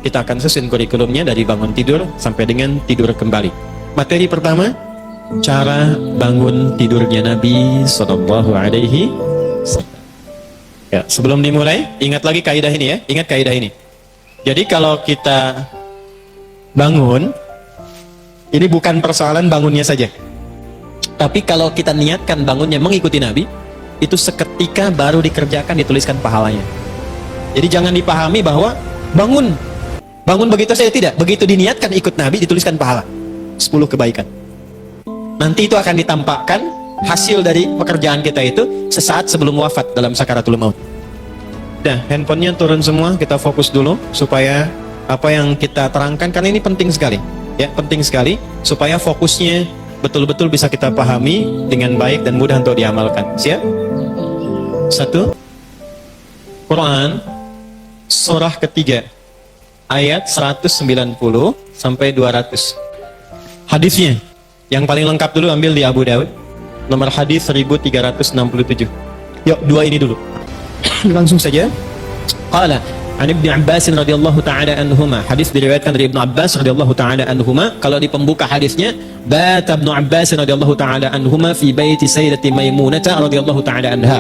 kita akan susun kurikulumnya dari bangun tidur sampai dengan tidur kembali. Materi pertama, cara bangun tidurnya Nabi Sallallahu Alaihi Wasallam. Ya, sebelum dimulai, ingat lagi kaidah ini ya, ingat kaidah ini. Jadi kalau kita bangun, ini bukan persoalan bangunnya saja. Tapi kalau kita niatkan bangunnya mengikuti Nabi, itu seketika baru dikerjakan, dituliskan pahalanya. Jadi jangan dipahami bahwa bangun begitu saja, tidak. Begitu diniatkan ikut Nabi, dituliskan pahala 10 kebaikan. Nanti itu akan ditampakkan hasil dari pekerjaan kita itu sesaat sebelum wafat dalam sakaratul maut. Nah, handphonenya turun semua, kita fokus dulu supaya apa yang kita terangkan, karena ini penting sekali ya, penting sekali supaya fokusnya betul-betul bisa kita pahami dengan baik dan mudah untuk diamalkan. Siap? 1. Quran surah ketiga ayat 190 sampai 200. Hadisnya yang paling lengkap dulu ambil di Abu Daud, nomor hadis 1367. Yuk, dua ini dulu. Langsung saja. Qala an Ibnu Abbas radhiyallahu taala anhuma, hadis diriwayatkan dari Ibnu Abbas radhiyallahu taala anhuma. Kalau di pembuka hadisnya, bata Ibnu Abbas radhiyallahu taala anhuma fi baiti sayyidati Maimunah radhiyallahu taala anha.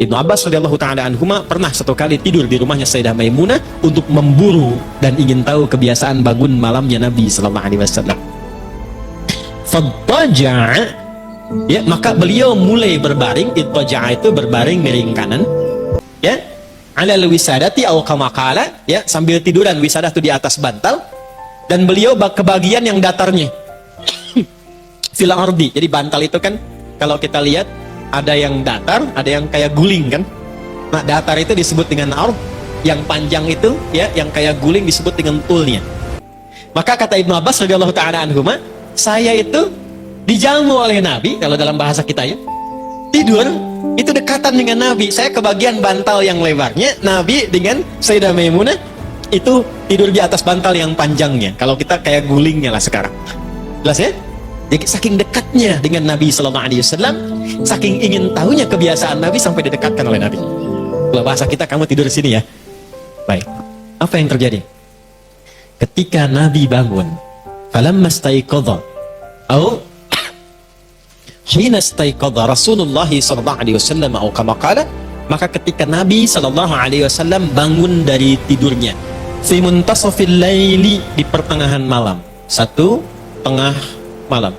Ibnu Abbas radhiyallahu taala anhuma pernah satu kali tidur di rumahnya Sayyidah Maimunah untuk memburu dan ingin tahu kebiasaan bangun malamnya Nabi sallallahu alaihi wasallam. Fattaja'a, ya, maka beliau mulai berbaring. Ittaja'a itu berbaring miring kanan, ya, alal wisadati au kama qala, ya, sambil tiduran. Wisadah itu di atas bantal, dan beliau ke bagian yang datarnya. Fil ardi. Jadi bantal itu kan kalau kita lihat ada yang datar, ada yang kayak guling kan. Nah, datar itu disebut dengan ard, yang panjang itu ya, yang kayak guling disebut dengan tulnya. Maka kata Ibnu Abbas radhiyallahu taala anhuma, saya itu dijamu oleh Nabi, kalau dalam bahasa kita ya, tidur itu dekatan dengan Nabi. Saya kebagian bantal yang lebarnya, Nabi dengan Sayyidah Maimunah itu tidur di atas bantal yang panjangnya. Kalau kita kayak gulingnya lah sekarang. Jelas ya? Jadi saking dekatnya dengan Nabi Sallallahu Alaihi Wasallam, saking ingin tahunya kebiasaan Nabi sampai didekatkan oleh Nabi. Kalau bahasa kita, kamu tidur di sini ya. Baik. Apa yang terjadi? Ketika Nabi bangun, falamma staiqadha atau hina staiqadha Rasulullah sallallahu alaihi wasallam atau kama qala, maka ketika Nabi sallallahu alaihi wasallam bangun dari tidurnya, fi muntasafil laili, di pertengahan malam, satu tengah malam,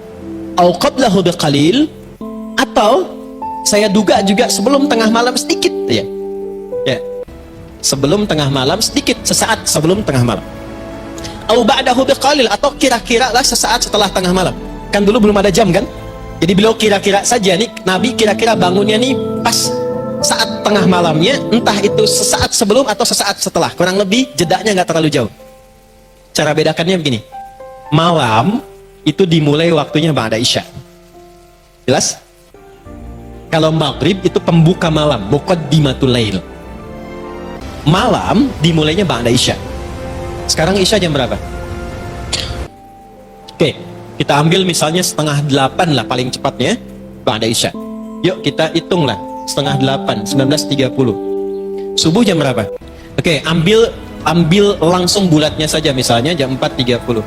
au qablahu biqalil, atau saya duga juga sebelum tengah malam sedikit ya. Ya. Sebelum tengah malam sedikit, sesaat sebelum tengah malam. Au ba'dahu biqalil, atau kira-kira lah sesaat setelah tengah malam. Kan dulu belum ada jam kan? Jadi beliau kira-kira saja nih, Nabi kira-kira bangunnya nih pas saat tengah malamnya, entah itu sesaat sebelum atau sesaat setelah. Kurang lebih jedanya nggak terlalu jauh. Cara bedakannya begini. Malam itu dimulai waktunya ba'da isya. Jelas? Kalau maghrib itu pembuka malam, muqaddimatul lail. Malam dimulainya ba'da isya. Sekarang isya jam berapa? Oke, kita ambil misalnya 7:30 lah paling cepatnya ba'da isya. Yuk kita hitung lah, 7:30, 19:30. Subuh jam berapa? Oke, ambil langsung bulatnya saja, misalnya jam 4:30.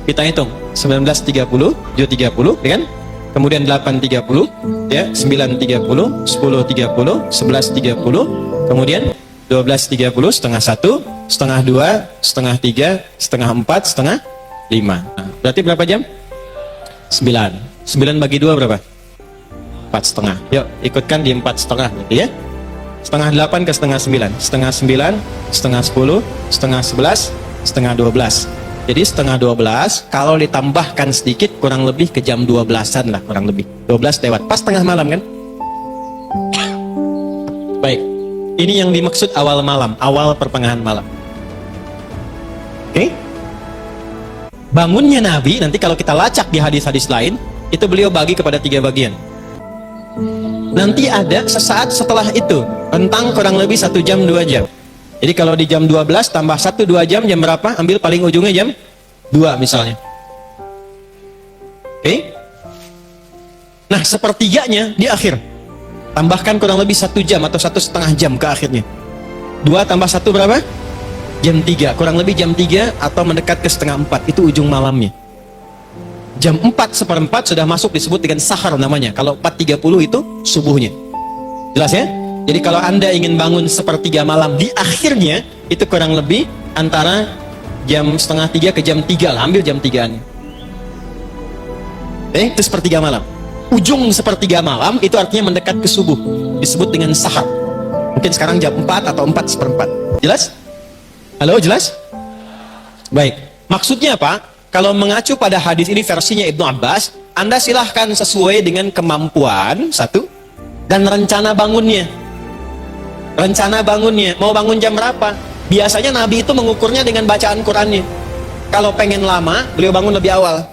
Kita hitung 19:30, 7:30, ya kan? Kemudian 8:30, ya, 9:30, 10:30, 11:30, kemudian 12:30, setengah 1, setengah 2, setengah 3, setengah 4, setengah 5. Nah, berarti berapa jam? 9. 9 bagi 2 berapa? 4,5. Yuk, ikutkan di 4,5 berarti ya. Setengah 8 ke setengah 9. Setengah 9, setengah 10, setengah 11, setengah 12. Jadi setengah 12, kalau ditambahkan sedikit, kurang lebih ke jam 12-an lah, kurang lebih. 12 lewat, pas tengah malam kan? Baik, ini yang dimaksud awal malam, awal pertengahan malam. Oke? Bangunnya Nabi, nanti kalau kita lacak di hadis-hadis lain, itu beliau bagi kepada 3 bagian. Nanti ada sesaat setelah itu, rentang kurang lebih 1 jam, 2 jam. Jadi kalau di jam 12 tambah 1-2 jam, jam berapa? Ambil paling ujungnya jam 2 misalnya. Oke? Nah, sepertiganya di akhir. Tambahkan kurang lebih 1 jam atau 1,5 jam ke akhirnya. 2 tambah 1 berapa? Jam 3, kurang lebih jam 3 atau mendekat ke setengah 4, itu ujung malamnya. Jam 4:4 sudah masuk, disebut dengan sahar namanya. Kalau 4:30 itu subuhnya. Jelas ya? Jadi kalau Anda ingin bangun 1/3 malam di akhirnya, itu kurang lebih antara jam setengah 3 ke jam 3 lah, ambil jam 3-an. Itu 1/3 malam. Ujung 1/3 malam itu artinya mendekat ke subuh, disebut dengan sahar. Mungkin sekarang jam 4 atau 4:4. Jelas? Halo, jelas? Baik. Maksudnya apa? Kalau mengacu pada hadis ini versinya Ibnu Abbas, Anda silahkan sesuai dengan kemampuan, satu, dan rencana bangunnya. Rencana bangunnya, mau bangun jam berapa? Biasanya Nabi itu mengukurnya dengan bacaan Qurannya. Kalau pengen lama, beliau bangun lebih awal.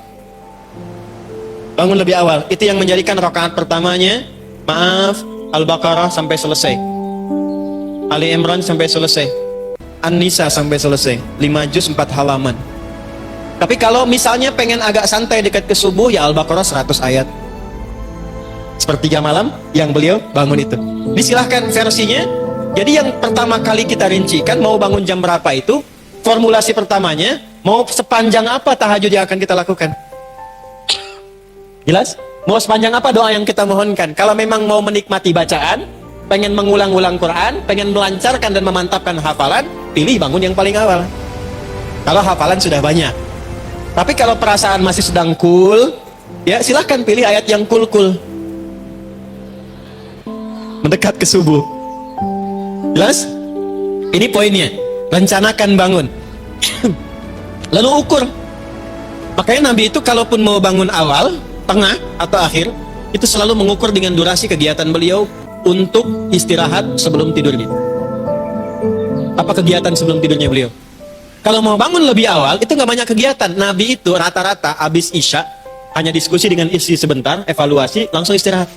Bangun lebih awal. Itu yang menjadikan rakaat pertamanya, maaf, Al-Baqarah sampai selesai, Ali Imran sampai selesai, An-Nisa sampai selesai, 5 juz 4 halaman. Tapi kalau misalnya pengen agak santai dekat ke subuh, ya Al-Baqarah 100 ayat. 1/3 malam yang beliau bangun itu. Disilahkan versinya. Jadi yang pertama kali kita rincikan, mau bangun jam berapa itu, formulasi pertamanya, mau sepanjang apa tahajud yang akan kita lakukan. Jelas? Mau sepanjang apa doa yang kita mohonkan. Kalau memang mau menikmati bacaan, pengen mengulang-ulang Quran, pengen melancarkan dan memantapkan hafalan, pilih bangun yang paling awal. Kalau hafalan sudah banyak. Tapi kalau perasaan masih sedang cool, ya silahkan pilih ayat yang cool-cool. Mendekat ke subuh. Jelas? Ini poinnya. Rencanakan bangun. Lalu ukur. Makanya Nabi itu kalaupun mau bangun awal, tengah, atau akhir, itu selalu mengukur dengan durasi kegiatan beliau untuk istirahat sebelum tidurnya. Apa kegiatan sebelum tidurnya beliau? Kalau mau bangun lebih awal, itu nggak banyak kegiatan. Nabi itu rata-rata habis Isya, hanya diskusi dengan istri sebentar, evaluasi, langsung istirahat.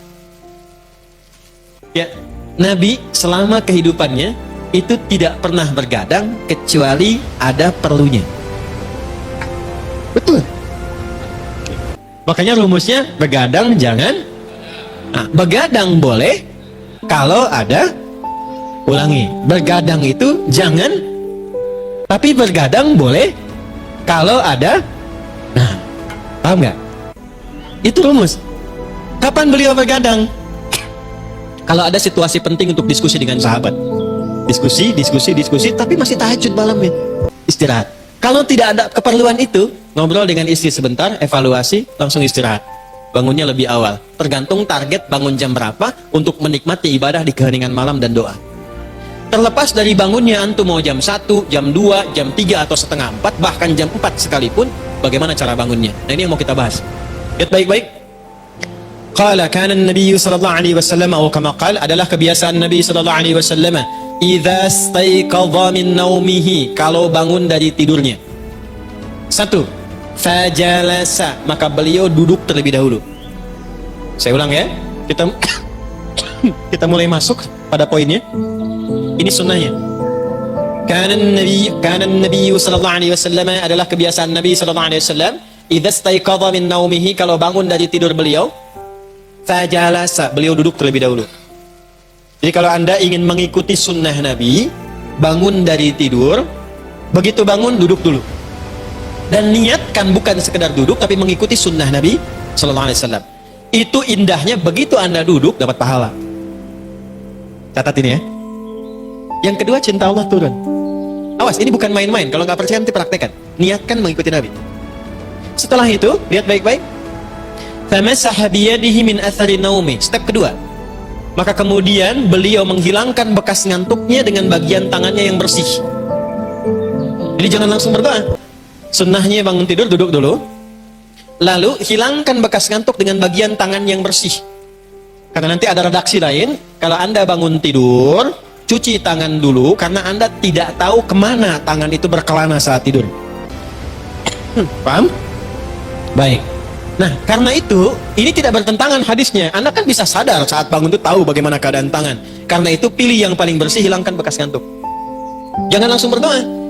Ya, Nabi selama kehidupannya itu tidak pernah bergadang kecuali ada perlunya. Betul. Makanya rumusnya begadang jangan. Nah, begadang boleh kalau ada, ulangi, begadang itu jangan, tapi bergadang boleh kalau ada. Nah, paham nggak? Itu rumus. Kapan beliau bergadang? Kalau ada situasi penting untuk diskusi dengan sahabat, diskusi, tapi masih tahajud malamnya, istirahat. Kalau tidak ada keperluan itu, ngobrol dengan istri sebentar, evaluasi, langsung istirahat. Bangunnya lebih awal, tergantung target bangun jam berapa untuk menikmati ibadah di keheningan malam dan doa. Terlepas dari bangunnya, antum mau jam 1, jam 2, jam 3 atau setengah 4, bahkan jam 4 sekalipun, bagaimana cara bangunnya? Nah, ini yang mau kita bahas. Lihat baik-baik. Qala kana an-nabiy sallallahu alaihi wasallam, atau kama qala, adalah kebiasaan Nabi sallallahu alaihi wasallam, idza staiqadha min naumihi, kalau bangun dari tidurnya. 1. Fajalasa, maka beliau duduk terlebih dahulu. Saya ulang ya. Kita mulai masuk pada poinnya. Ini sunnahnya. Kana an-nabiy sallallahu alaihi wasallam, adalah kebiasaan Nabi sallallahu alaihi wasallam, idza staiqadha min naumihi, kalau bangun dari tidur beliau, fajalasa, beliau duduk terlebih dahulu. Jadi kalau Anda ingin mengikuti sunnah Nabi, bangun dari tidur, begitu bangun duduk dulu. Dan niatkan bukan sekedar duduk, tapi mengikuti sunnah Nabi sallallahu alaihi wasallam. Itu indahnya, begitu Anda duduk dapat pahala. Catat ini ya. Yang kedua, cinta Allah turun. Awas, ini bukan main-main. Kalau nggak percaya nanti praktekkan. Niatkan mengikuti Nabi. Setelah itu, lihat baik-baik. Famasaha biyadihi min athari naumi. Step kedua. Maka kemudian beliau menghilangkan bekas ngantuknya dengan bagian tangannya yang bersih. Jadi jangan langsung berdoa. Sunnahnya bangun tidur duduk dulu. Lalu hilangkan bekas ngantuk dengan bagian tangan yang bersih. Karena nanti ada redaksi lain. Kalau Anda bangun tidur, cuci tangan dulu, karena Anda tidak tahu kemana tangan itu berkelana saat tidur. Paham? Baik. Nah, karena itu, ini tidak bertentangan hadisnya. Anda kan bisa sadar saat bangun itu tahu bagaimana keadaan tangan. Karena itu, pilih yang paling bersih, hilangkan bekas ngantuk. Jangan langsung berdoa.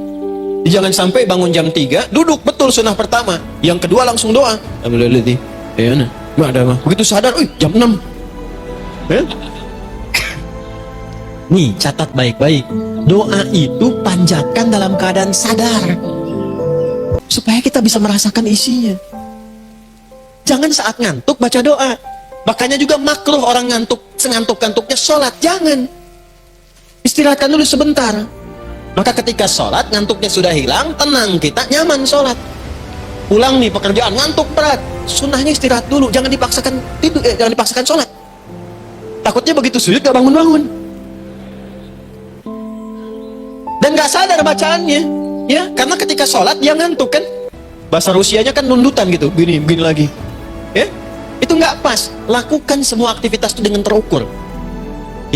Jangan sampai bangun jam 3, duduk, betul sunnah pertama. Yang kedua langsung doa. Begitu sadar, jam 6. Nih, catat baik-baik. Doa itu panjatkan dalam keadaan sadar. Supaya kita bisa merasakan isinya. Jangan saat ngantuk baca doa. Makanya juga makruh orang ngantuk, sengantuk-ngantuknya sholat. Jangan. Istirahatkan dulu sebentar. Maka ketika sholat, ngantuknya sudah hilang, tenang kita, nyaman sholat. Pulang nih pekerjaan, ngantuk berat. Sunnahnya istirahat dulu, jangan dipaksakan tidur, jangan dipaksakan sholat. Takutnya begitu sujud gak bangun-bangun. Dan gak sadar bacaannya, ya, karena ketika sholat dia ngantuk kan. Bahasa Rusianya kan nundutan gitu, begini lagi, ya, itu nggak pas. Lakukan semua aktivitas itu dengan terukur.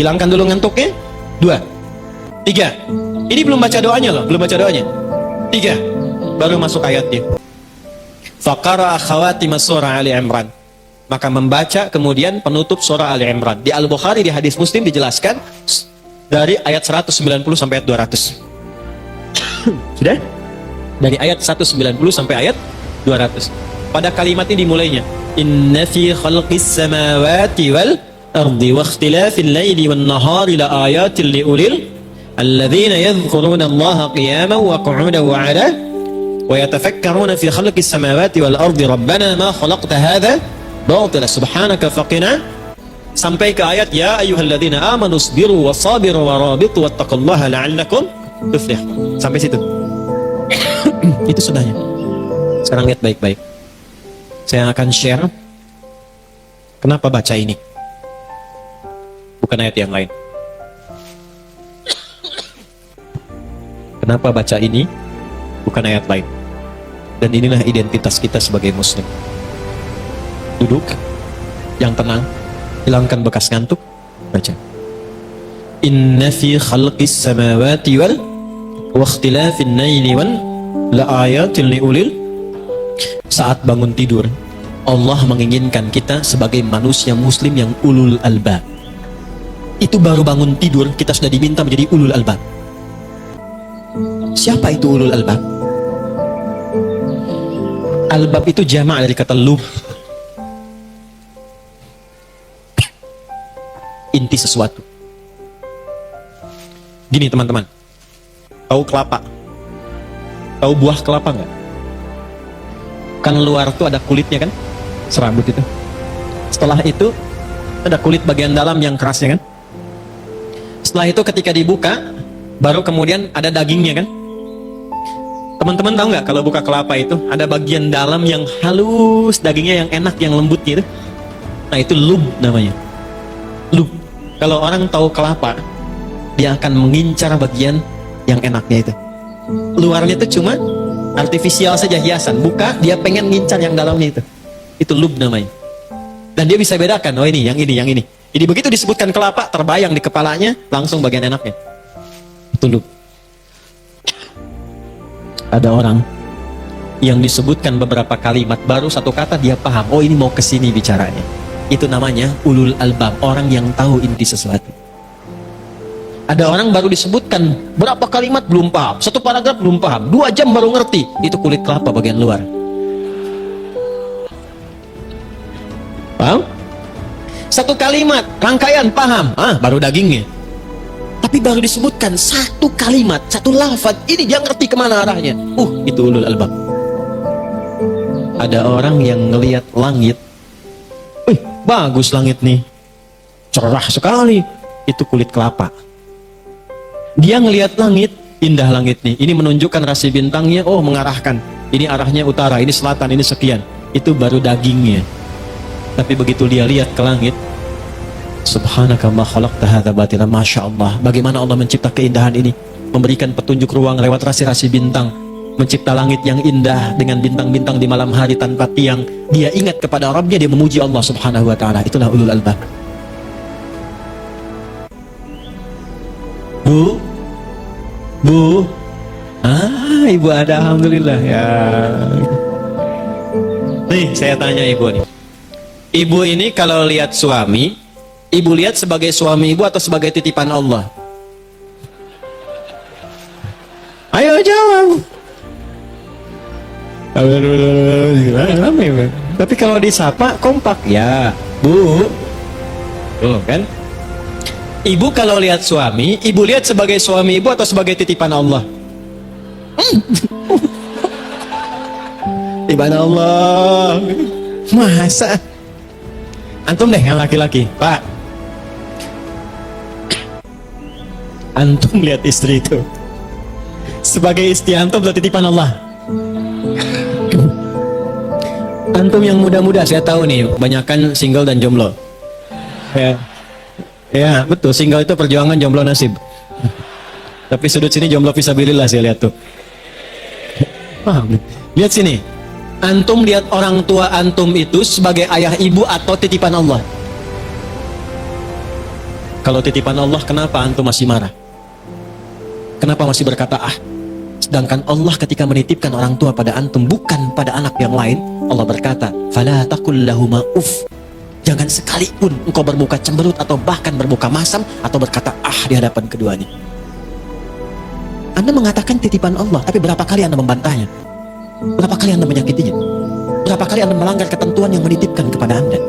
Hilangkan dulu ngantuknya. 2, 3. Ini belum baca doanya loh, belum baca doanya. 3, baru masuk ayatnya. Faqara khawatim surah Ali Imran. Maka membaca kemudian penutup surah Ali Imran. Di Al-Bukhari di hadis Muslim dijelaskan dari ayat 190 sampai ayat 200. Sudah? Dari ayat 190 sampai ayat 200. Pada kalimat ini dimulainya, inna fi khalqis samawati wal ardi wa ikhtilafil laili wan nahari la ayatin li ulil alladzina yadhkuruna Allaha qiyaman wa qu'udan wa 'ala wa yatafakkaruna fi khalqis samawati wal ardi rabbana ma khalaqta hadha batila subhanaka faqina, sampai ke ayat ya ayyuhalladzina amanu sabiru wasabiru warabitu wattaqullaha la'allakum tuflihun. Sampai situ. Itu sudahnya. Sekarang lihat baik-baik. Saya akan share kenapa baca ini, bukan ayat yang lain. Kenapa baca ini, bukan ayat lain. Dan inilah identitas kita sebagai muslim. Duduk yang tenang, hilangkan bekas ngantuk, baca. Inna fi khalqis samawati wal wa ikhtilafin laili wal la ayatin li ulil. Saat bangun tidur, Allah menginginkan kita sebagai manusia muslim yang ulul albab. Itu baru bangun tidur kita sudah diminta menjadi ulul albab. Siapa itu ulul albab? Albab itu jamak dari kata lub, inti sesuatu. Gini teman-teman, tahu kelapa? Tahu buah kelapa nggak? Kan luar tuh ada kulitnya kan, serabut itu. Setelah itu ada kulit bagian dalam yang kerasnya kan. Setelah itu ketika dibuka, baru kemudian ada dagingnya kan. Teman-teman tahu nggak kalau buka kelapa itu ada bagian dalam yang halus, dagingnya yang enak, yang lembut gitu. Nah itu lub namanya. Lub. Kalau orang tahu kelapa, dia akan mengincar bagian yang enaknya itu. Luarnya itu cuma artifisial saja, hiasan. Buka, dia pengen ngincar yang dalamnya itu. Itu lub namanya. Dan dia bisa bedakan, oh ini, yang ini, yang ini. Jadi begitu disebutkan kelapa, terbayang di kepalanya, langsung bagian enaknya. Itu lub. Ada orang yang disebutkan beberapa kalimat, baru satu kata dia paham, oh ini mau kesini bicaranya. Itu namanya ulul albab, orang yang tahu inti sesuatu. Ada orang baru disebutkan berapa kalimat belum paham, satu paragraf belum paham, 2 jam baru ngerti, itu kulit kelapa bagian luar. Paham? Satu kalimat, rangkaian paham, baru dagingnya. Tapi baru disebutkan satu kalimat, satu lafaz, ini dia ngerti kemana arahnya. Itu ulul albab. Ada orang yang ngelihat langit, bagus langit nih, cerah sekali, itu kulit kelapa. Dia ngelihat langit, indah langit nih, ini menunjukkan rasi bintangnya, mengarahkan, ini arahnya utara, ini selatan, ini sekian, itu baru dagingnya. Tapi begitu dia lihat ke langit, subhanaka ma khalaqta hadza batila, masya Allah, bagaimana Allah mencipta keindahan ini, memberikan petunjuk ruang lewat rasi-rasi bintang, mencipta langit yang indah dengan bintang-bintang di malam hari tanpa tiang. Dia ingat kepada Rabbnya, dia memuji Allah subhanahu wa ta'ala. Itulah ulul albab. Bu, ibu ada, alhamdulillah ya. Nih saya tanya ibu nih, ibu ini kalau lihat suami, ibu lihat sebagai suami ibu atau sebagai titipan Allah? Ayo jawab. Tapi kalau disapa kompak ya, Bu. Kan? Ibu kalau lihat suami, ibu lihat sebagai suami ibu atau sebagai titipan Allah? Titipan Allah. Masa? Antum deh yang laki-laki, Pak. Antum lihat istri itu sebagai istri antum atau titipan Allah? Antum yang muda-muda, saya tahu nih, kebanyakan single dan jomblo. Ya, betul. Single itu perjuangan, jomblo nasib. Tapi sudut sini jomblo fisabilillah saya lihat tuh. Lihat sini. Antum lihat orang tua antum itu sebagai ayah ibu atau titipan Allah? Kalau titipan Allah, kenapa antum masih marah? Kenapa masih berkata ah? Sedangkan Allah ketika menitipkan orang tua pada antum, bukan pada anak yang lain, Allah berkata, "Fala taqul lahuma uff." Jangan sekalipun engkau bermuka cemberut atau bahkan bermuka masam atau berkata ah di hadapan keduanya. Anda mengatakan titipan Allah, tapi berapa kali Anda membantahnya? Berapa kali Anda menyakitinya? Berapa kali Anda melanggar ketentuan yang menitipkan kepada Anda?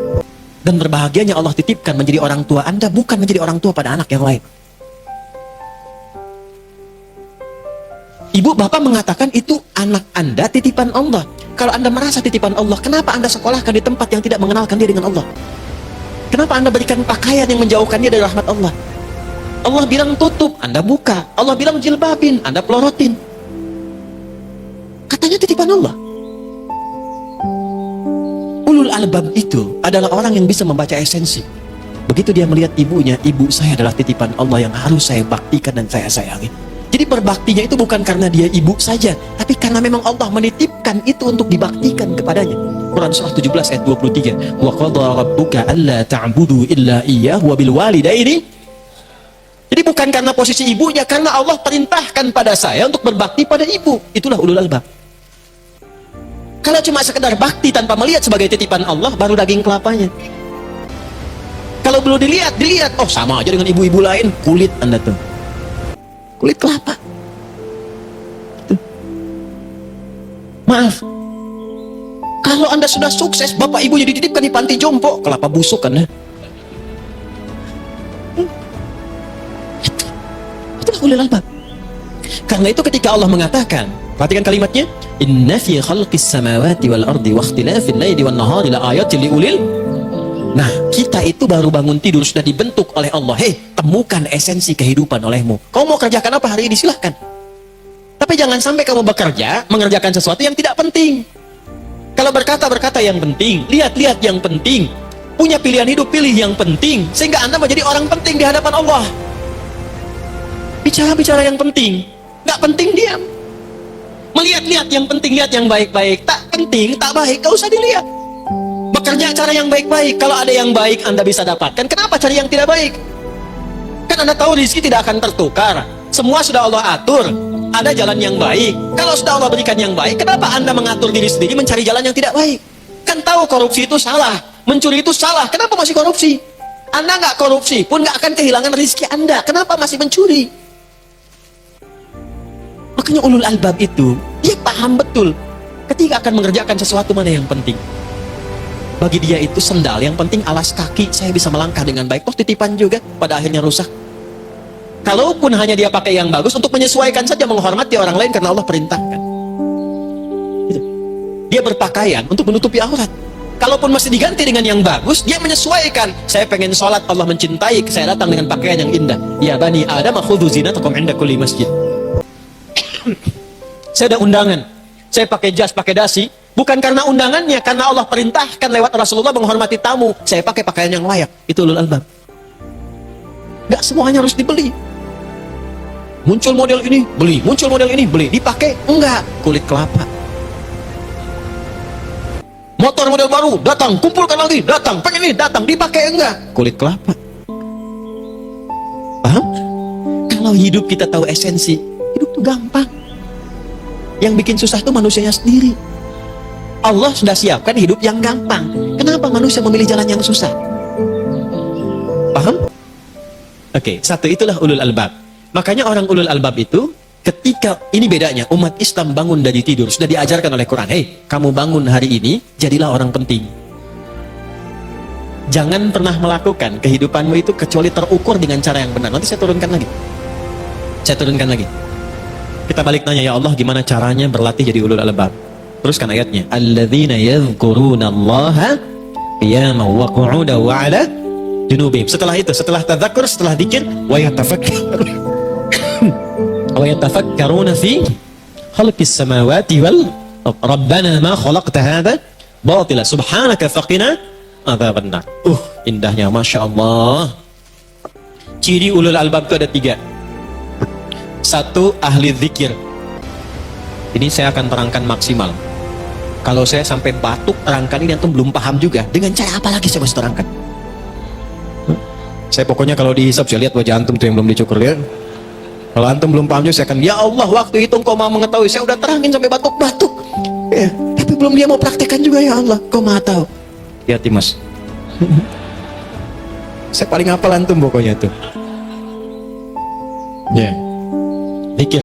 Dan berbahagianya Allah titipkan menjadi orang tua Anda, bukan menjadi orang tua pada anak yang lain. Ibu bapak mengatakan itu anak Anda titipan Allah. Kalau Anda merasa titipan Allah, kenapa Anda sekolahkan di tempat yang tidak mengenalkan dia dengan Allah? Kenapa Anda berikan pakaian yang menjauhkan dia dari rahmat Allah? Allah bilang tutup, Anda buka. Allah bilang jilbabin, Anda pelorotin. Katanya titipan Allah. Ulul albab itu adalah orang yang bisa membaca esensi. Begitu dia melihat ibunya, ibu saya adalah titipan Allah yang harus saya baktikan dan saya sayangi. Jadi berbaktinya itu bukan karena dia ibu saja, tapi karena memang Allah menitipkan itu untuk dibaktikan kepadanya. Quran surah 17 ayat 23. Wa qadha rabbuka alla ta'budu illa iyyahu wa bil walidaini. Jadi bukan karena posisi ibunya, karena Allah perintahkan pada saya untuk berbakti pada ibu. Itulah ulul albab. Kalau cuma sekedar bakti tanpa melihat sebagai titipan Allah, baru daging kelapanya. Kalau belum dilihat, oh sama aja dengan ibu-ibu lain, kulit Anda tuh. Kulit kelapa. Tuh. Maaf. Kalau Anda sudah sukses, bapak ibunya dititipkan di panti jompo, kelapa busuk kan ya? Itulah ulul albab. Karena itu ketika Allah mengatakan, perhatikan kalimatnya, inna fi khalqis samawati wal ardi wa ikhtilafil laili wan nahari la ayatin liulil. Nah, kita itu baru bangun tidur sudah dibentuk oleh Allah. Hei, temukan esensi kehidupan olehmu. Kau mau kerjakan apa hari ini? Silahkan. Tapi jangan sampai kamu bekerja mengerjakan sesuatu yang tidak penting. Kalau berkata yang penting, lihat-lihat yang penting. Punya pilihan hidup, pilih yang penting, sehingga Anda menjadi orang penting di hadapan Allah. Bicara-bicara yang penting, nggak penting diam. Melihat-lihat yang penting, lihat yang baik-baik. Tak penting, tak baik, gak usah dilihat. Bekerja cara yang baik-baik. Kalau ada yang baik Anda bisa dapatkan, kenapa cari yang tidak baik? Kan Anda tahu rezeki tidak akan tertukar. Semua sudah Allah atur. Ada jalan yang baik. Kalau sudah Allah berikan yang baik, kenapa Anda mengatur diri sendiri mencari jalan yang tidak baik? Kan tahu korupsi itu salah, mencuri itu salah, kenapa masih korupsi? Anda nggak korupsi pun nggak akan kehilangan rezeki Anda, kenapa masih mencuri? Makanya ulul albab itu, dia paham betul ketika akan mengerjakan sesuatu mana yang penting. Bagi dia itu sendal, yang penting alas kaki, saya bisa melangkah dengan baik. Toh titipan juga, pada akhirnya rusak. Kalaupun hanya dia pakai yang bagus, untuk menyesuaikan saja, menghormati orang lain karena Allah perintahkan. Gitu. Dia berpakaian untuk menutupi aurat. Kalaupun masih diganti dengan yang bagus, dia menyesuaikan. Saya pengen sholat, Allah mencintai, saya datang dengan pakaian yang indah. Ya bani Adam, khudhu zinatakum inda kulli masjid. Saya ada undangan, saya pakai jas, pakai dasi. Bukan karena undangannya, karena Allah perintahkan lewat Rasulullah menghormati tamu. Saya pakai pakaian yang layak. Itu ulul albab. Gak semuanya harus dibeli. Muncul model ini, beli. Muncul model ini, beli. Dipakai? Enggak. Kulit kelapa. Motor model baru, datang. Kumpulkan lagi, datang. Pengen ini, datang. Dipakai? Enggak. Kulit kelapa. Paham? Kalau hidup kita tahu esensi, hidup itu gampang. Yang bikin susah itu manusianya sendiri. Allah sudah siapkan hidup yang gampang. Kenapa manusia memilih jalan yang susah? Paham? Oke, satu itulah ulul albab. Makanya orang ulul albab itu, ketika ini bedanya, umat Islam bangun dari tidur, sudah diajarkan oleh Quran, hei, kamu bangun hari ini, jadilah orang penting. Jangan pernah melakukan kehidupanmu itu kecuali terukur dengan cara yang benar. Nanti saya turunkan lagi. Saya turunkan lagi. Kita balik nanya, ya Allah gimana caranya berlatih jadi ulul albab? Teruskan ayatnya. Alladzina yadhkuruna Allaha qiyaman wa qu'udan wa 'ala junubihim. Setelah itu, setelah tadzakur, setelah dzikir, wa yatafakkaruna fi khalqis samawati wal rabbana ma khalaqta hadza batila subhanaka faqina adzabannar. Indahnya, masya Allah. Ciri ulul albab itu ada 3. 1, ahli zikir. Ini saya akan terangkan maksimal. Kalau saya sampai batuk terangkan ini, antum belum paham juga. Dengan cara apa lagi saya harus terangkan? Saya pokoknya kalau dihisap, saya lihat wajah antum tuh yang belum dicukur ya. Kalau antum belum paham juga, saya akan, ya Allah waktu itu engkau mau mengetahui, saya udah terangin sampai batuk-batuk ya, tapi belum dia mau praktekkan juga, ya Allah kau maha tahu. Hati-hati mas. Saya paling hafal antum pokoknya tuh ya. Zikir.